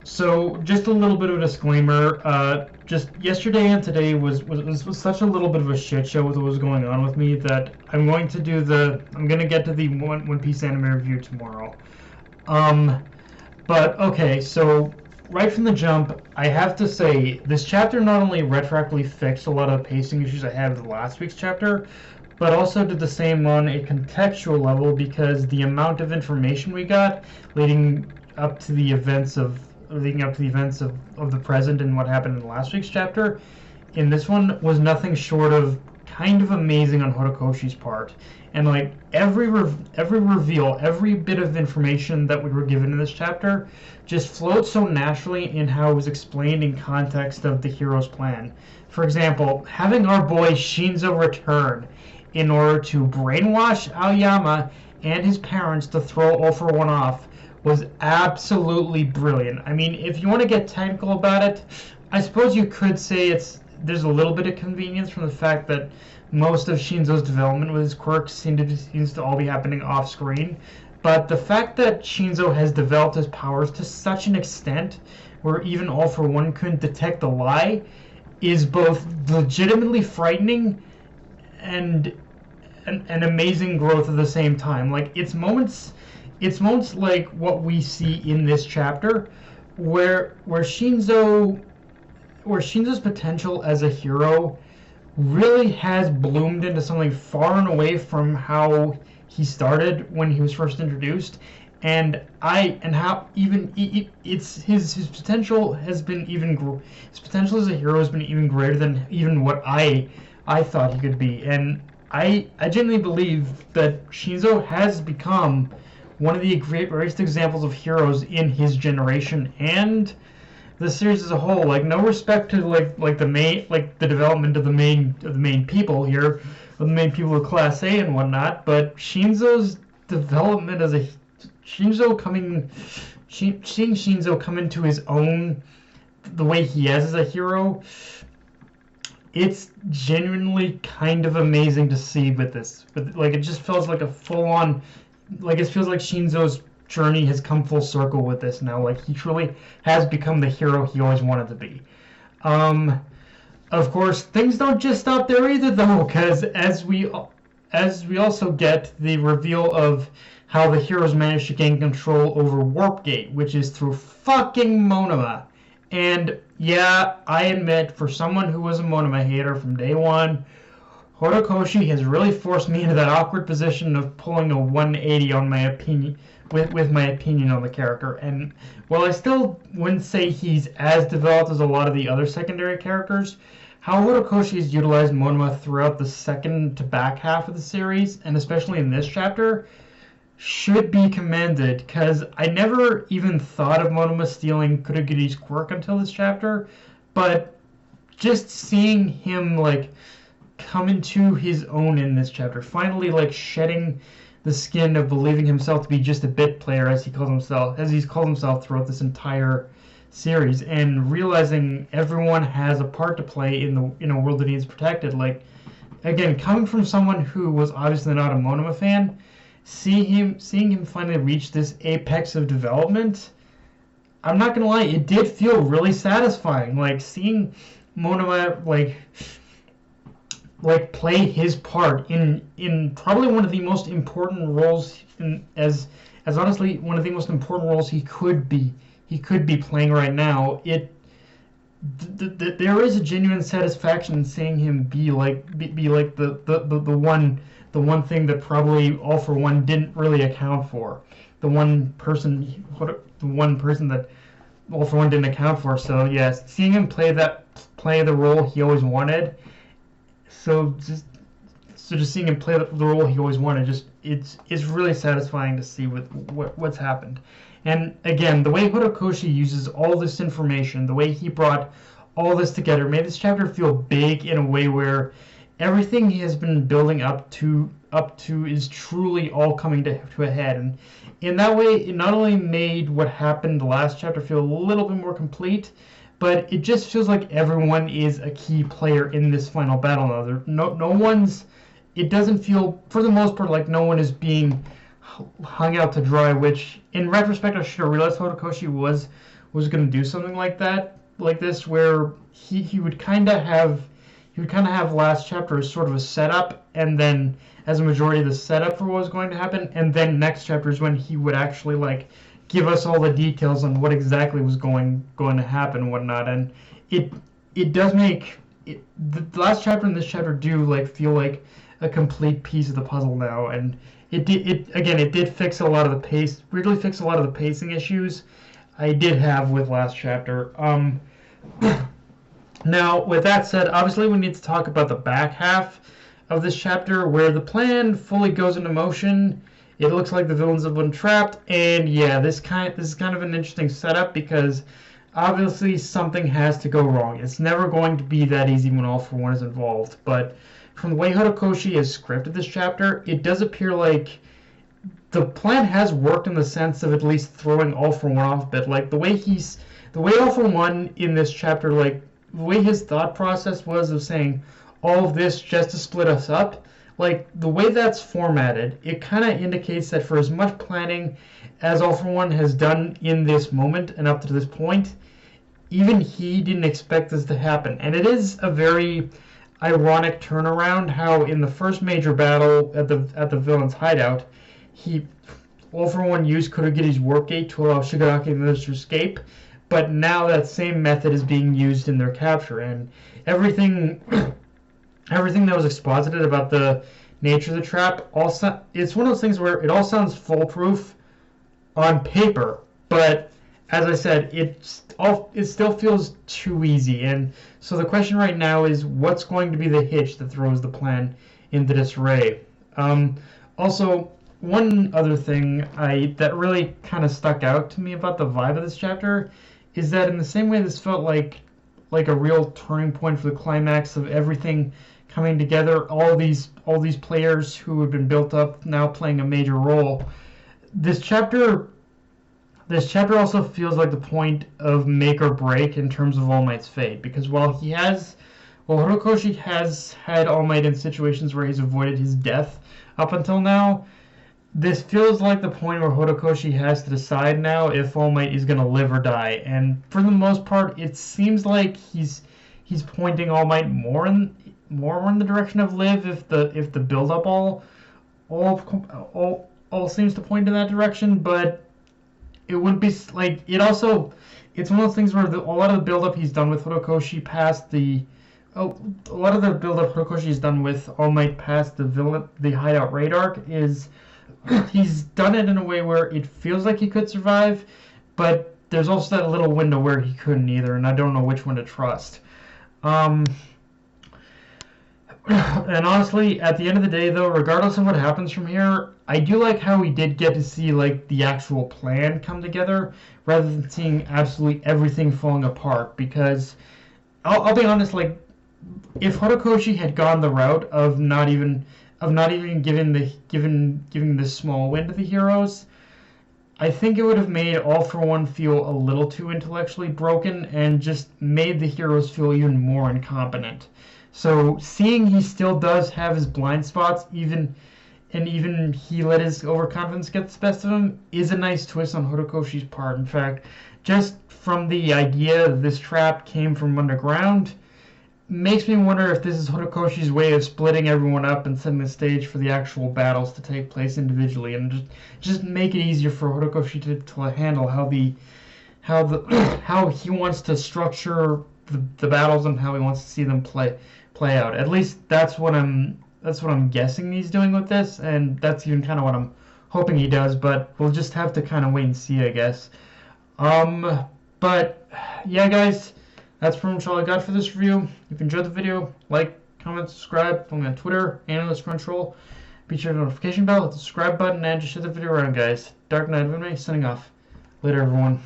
So, just a little bit of a disclaimer. Just yesterday and today was such a little bit of a shit show with what was going on with me that I'm going to get to the One Piece anime review tomorrow. Um, but okay, so right from the jump, I have to say this chapter not only retroactively fixed a lot of the pacing issues I had with last week's chapter, but also did the same on a contextual level because the amount of information we got leading up to the events of of the present and what happened in last week's chapter in this one was nothing short of kind of amazing on Horikoshi's part. And like every reveal, every bit of information that we were given in this chapter just flowed so naturally in how it was explained in context of the hero's plan. For example, having our boy Shinzo return in order to brainwash Aoyama and his parents to throw All for One off was absolutely brilliant. I mean, if you want to get technical about it, I suppose you could say there's a little bit of convenience from the fact that most of Shinzo's development with his quirks seems to all be happening off screen. But the fact that Shinzo has developed his powers to such an extent where even All for One couldn't detect the lie is both legitimately frightening and an amazing growth at the same time. Like it's moments like what we see in this chapter where Shinzo's potential as a hero really has bloomed into something far and away from how he started when he was first introduced, and how even it's his potential has been his potential as a hero has been even greater than even what I thought he could be, and I genuinely believe that Shinzo has become one of the greatest examples of heroes in his generation and the series as a whole. Like no respect to the development of the main people here, of the main people of Class A and whatnot, but Shinzo's development as a Shinzo coming, seeing Shinzo come into his own the way he is as a hero, it's genuinely kind of amazing to see with this. But like it just feels like a full on, like it feels like Shinzo's journey has come full circle with this now. Like he truly has become the hero he always wanted to be. Um, of course, things don't just stop there either, though, because as we also get the reveal of how the heroes managed to gain control over Warp Gate, which is through fucking Monoma. And yeah, I admit, for someone who was a Monoma hater from day one, Horikoshi has really forced me into that awkward position of pulling a 180 on my opinion with my opinion on the character. And while I still wouldn't say he's as developed as a lot of the other secondary characters, how Horikoshi has utilized Monoma throughout the second to back half of the series, and especially in this chapter, should be commended, because I never even thought of Monoma stealing Kurogiri's quirk until this chapter, but just seeing him like come into his own in this chapter, finally like shedding the skin of believing himself to be just a bit player as he's called himself throughout this entire series, and realizing everyone has a part to play in a world that needs protected. Like again, coming from someone who was obviously not a Monoma fan, seeing him finally reach this apex of development, I'm not gonna lie, it did feel really satisfying. Like seeing Monoma like play his part in probably one of the most important roles as honestly one of the most important roles he could be playing right now. There is a genuine satisfaction in seeing him be like the one thing that probably All for One didn't really account for, the one person that All for One didn't account for. So yes, seeing him play the role he always wanted, so just seeing him play the role he always wanted, just it's really satisfying to see with what's happened. And again, the way Horikoshi uses all this information, the way he brought all this together, made this chapter feel big in a way where everything he has been building up to is truly all coming to a head. And in that way, it not only made what happened the last chapter feel a little bit more complete, but it just feels like everyone is a key player in this final battle now. No one's. It doesn't feel, for the most part, like no one is being hung out to dry. Which, in retrospect, I should have realized Horikoshi was was going to do something like that, like this, where he would kind of have last chapter as sort of a setup, and then as a majority of the setup for what was going to happen, and then next chapter is when he would actually like give us all the details on what exactly was going to happen and whatnot. And it does make the last chapter and this chapter do like feel like a complete piece of the puzzle now, and it did fix a lot of the pace, really fix a lot of the pacing issues I did have with last chapter. Now, with that said, obviously we need to talk about the back half of this chapter, where the plan fully goes into motion. It looks like the villains have been trapped, and yeah, this is kind of an interesting setup, because obviously something has to go wrong. It's never going to be that easy when All For One is involved, but from the way Horikoshi has scripted this chapter, it does appear like the plan has worked in the sense of at least throwing All For One off a bit. Like the way All For One in this chapter, like the way his thought process was of saying all of this just to split us up, like the way that's formatted, it kind of indicates that for as much planning as All For One has done in this moment and up to this point, even he didn't expect this to happen. And it is a very ironic turnaround how in the first major battle at the villain's hideout, All For One used Kurogiri's warp gate to allow Shigaraki and others to escape, but now that same method is being used in their capture, and everything that was exposited about the nature of the trap, it's one of those things where it all sounds foolproof on paper, but as I said, it still feels too easy. And so the question right now is, what's going to be the hitch that throws the plan into disarray? Also, one other thing that really kind of stuck out to me about the vibe of this chapter is that in the same way this felt like a real turning point for the climax of everything coming together, all these players who had been built up now playing a major role, this chapter also feels like the point of make or break in terms of All Might's fate, because while Horikoshi has had All Might in situations where he's avoided his death up until now, this feels like the point where Horikoshi has to decide now if All Might is going to live or die. And for the most part, it seems like he's pointing All Might more in the direction of live, if the build up all seems to point in that direction. But it would be like it's one of those things where a lot of the build up he's done with Horikoshi a lot of the build up Horikoshi has done with All Might past the hideout raid arc is he's done it in a way where it feels like he could survive, but there's also that little window where he couldn't either, and I don't know which one to trust. And honestly, at the end of the day, though, regardless of what happens from here, I do like how we did get to see like the actual plan come together, rather than seeing absolutely everything falling apart. Because I'll be honest, like if Horikoshi had gone the route of not even giving this small win to the heroes, I think it would have made All For One feel a little too intellectually broken and just made the heroes feel even more incompetent. So seeing he still does have his blind spots, even he let his overconfidence get the best of him, is a nice twist on Horikoshi's part. In fact, just from the idea that this trap came from underground, makes me wonder if this is Horikoshi's way of splitting everyone up and setting the stage for the actual battles to take place individually, and just make it easier for Horikoshi to handle how he wants to structure the battles and how he wants to see them play out. At least that's what I'm guessing he's doing with this, and that's even kind of what I'm hoping he does. But we'll just have to kind of wait and see, I guess. But yeah, guys, that's pretty much all I got for this review. If you enjoyed the video, like, comment, subscribe. Follow me on Twitter, @AnalystCrunchyroll. Be sure to hit the notification bell, hit the subscribe button, and just share the video around, guys. Dark Knight of Anime, signing off. Later, everyone.